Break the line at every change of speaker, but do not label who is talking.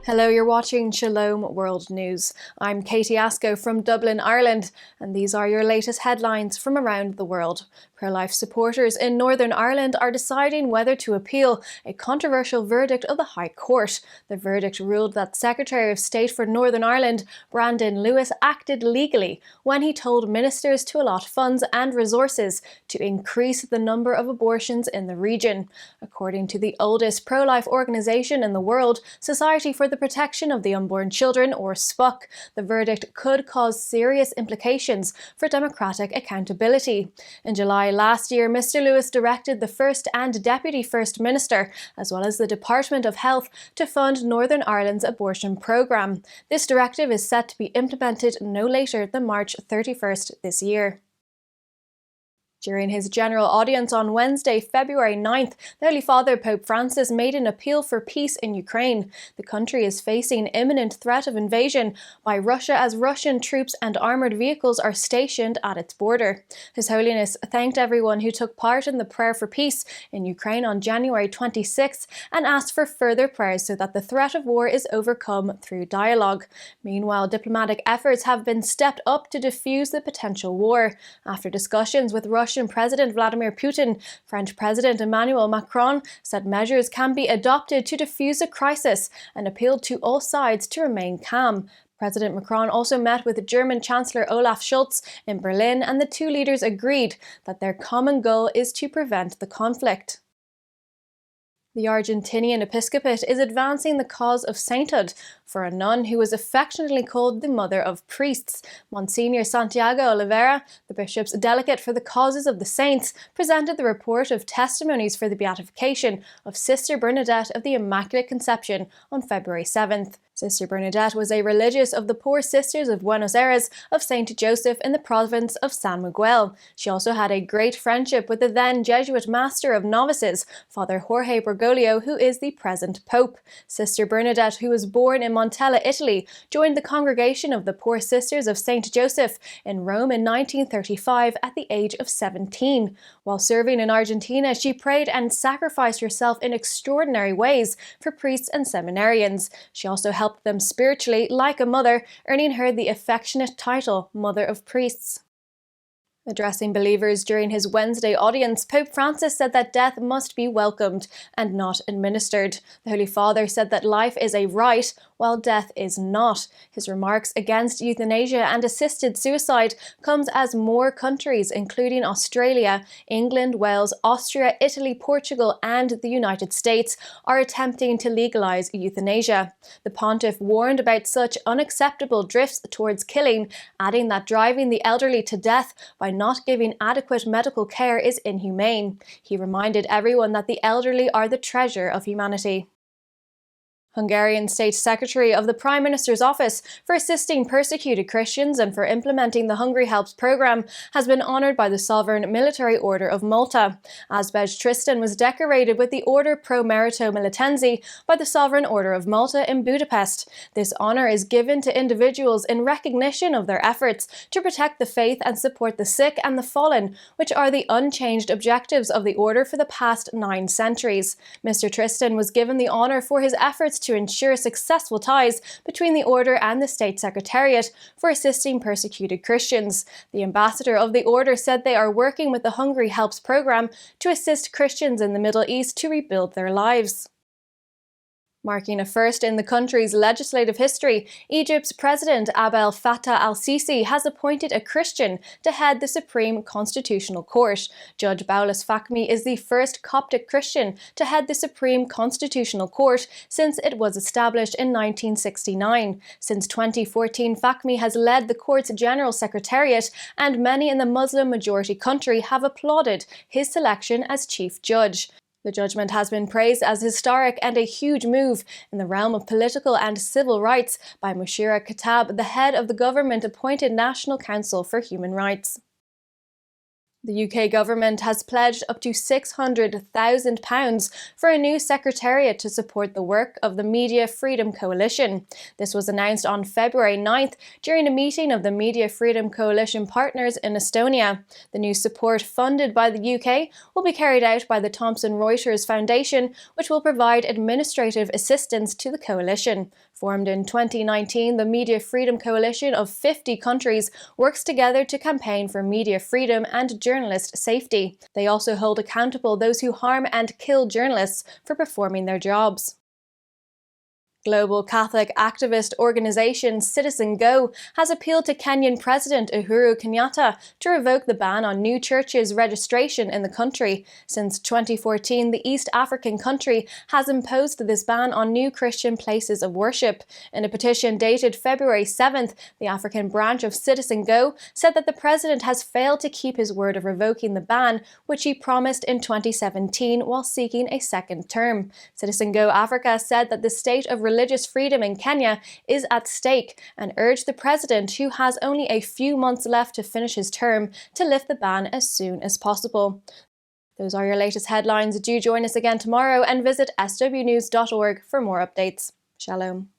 Hello, you're watching Shalom World News. I'm Katie Asco from Dublin, Ireland, and these are your latest headlines from around the world. Pro-life supporters in Northern Ireland are deciding whether to appeal a controversial verdict of the High Court. The verdict ruled that Secretary of State for Northern Ireland, Brandon Lewis, acted legally when he told ministers to allot funds and resources to increase the number of abortions in the region. According to the oldest pro-life organisation in the world, Society for the Protection of the Unborn Children, or SPUC, the verdict could cause serious implications for democratic accountability. In July last year, Mr. Lewis directed the First and Deputy First Minister, as well as the Department of Health, to fund Northern Ireland's abortion programme. This directive is set to be implemented no later than March 31st this year. During his general audience on Wednesday, February 9th, the Holy Father Pope Francis made an appeal for peace in Ukraine. The country is facing imminent threat of invasion by Russia as Russian troops and armoured vehicles are stationed at its border. His Holiness thanked everyone who took part in the prayer for peace in Ukraine on January 26th and asked for further prayers so that the threat of war is overcome through dialogue. Meanwhile, diplomatic efforts have been stepped up to defuse the potential war. After discussions with Russian President Vladimir Putin, French President Emmanuel Macron said measures can be adopted to defuse a crisis and appealed to all sides to remain calm. President Macron also met with German Chancellor Olaf Scholz in Berlin, and the two leaders agreed that their common goal is to prevent the conflict. The Argentinian episcopate is advancing the cause of sainthood for a nun who was affectionately called the Mother of Priests. Monsignor Santiago Olivera, the bishop's delegate for the causes of the saints, presented the report of testimonies for the beatification of Sister Bernadette of the Immaculate Conception on February 7th. Sister Bernadette was a religious of the Poor Sisters of Buenos Aires of Saint Joseph in the province of San Miguel. She also had a great friendship with the then Jesuit master of novices, Father Jorge Bergoglio, who is the present Pope. Sister Bernadette, who was born in Montella, Italy, joined the congregation of the Poor Sisters of Saint Joseph in Rome in 1935 at the age of 17. While serving in Argentina, she prayed and sacrificed herself in extraordinary ways for priests and seminarians. She also helped them spiritually like a mother, earning her the affectionate title Mother of Priests. Addressing believers during his Wednesday audience, Pope Francis said that death must be welcomed and not administered. The Holy Father said that life is a right, while death is not. His remarks against euthanasia and assisted suicide comes as more countries, including Australia, England, Wales, Austria, Italy, Portugal, and the United States, are attempting to legalise euthanasia. The pontiff warned about such unacceptable drifts towards killing, adding that driving the elderly to death by not giving adequate medical care is inhumane. He reminded everyone that the elderly are the treasure of humanity. Hungarian State Secretary of the Prime Minister's Office for assisting persecuted Christians and for implementing the Hungary Helps programme has been honoured by the Sovereign Military Order of Malta. Azbej Tristan was decorated with the Order Pro Merito Militensi by the Sovereign Order of Malta in Budapest. This honour is given to individuals in recognition of their efforts to protect the faith and support the sick and the fallen, which are the unchanged objectives of the Order for the past 9 centuries. Mr. Tristan was given the honour for his efforts to ensure successful ties between the Order and the State Secretariat for assisting persecuted Christians. The ambassador of the Order said they are working with the Hungary Helps programme to assist Christians in the Middle East to rebuild their lives. Marking a first in the country's legislative history, Egypt's President Abdel Fattah al-Sisi has appointed a Christian to head the Supreme Constitutional Court. Judge Boulos Fahmy is the first Coptic Christian to head the Supreme Constitutional Court since it was established in 1969. Since 2014, Fahmy has led the court's General Secretariat, and many in the Muslim-majority country have applauded his selection as Chief Judge. The judgment has been praised as historic and a huge move in the realm of political and civil rights by Mushira Khattab, the head of the government-appointed National Council for Human Rights. The UK government has pledged up to £600,000 for a new secretariat to support the work of the Media Freedom Coalition. This was announced on February 9th during a meeting of the Media Freedom Coalition partners in Estonia. The new support, funded by the UK, will be carried out by the Thomson Reuters Foundation, which will provide administrative assistance to the coalition. Formed in 2019, the Media Freedom Coalition of 50 countries works together to campaign for media freedom and journalist safety. They also hold accountable those who harm and kill journalists for performing their jobs. Global Catholic activist organisation Citizengo has appealed to Kenyan President Uhuru Kenyatta to revoke the ban on new churches' registration in the country. Since 2014, the East African country has imposed this ban on new Christian places of worship. In a petition dated February 7th, the African branch of Citizengo said that the president has failed to keep his word of revoking the ban, which he promised in 2017 while seeking a second term. Citizengo Africa said that the state of religious freedom in Kenya is at stake and urged the president, who has only a few months left to finish his term, to lift the ban as soon as possible. Those are your latest headlines. Do join us again tomorrow and visit swnews.org for more updates. Shalom.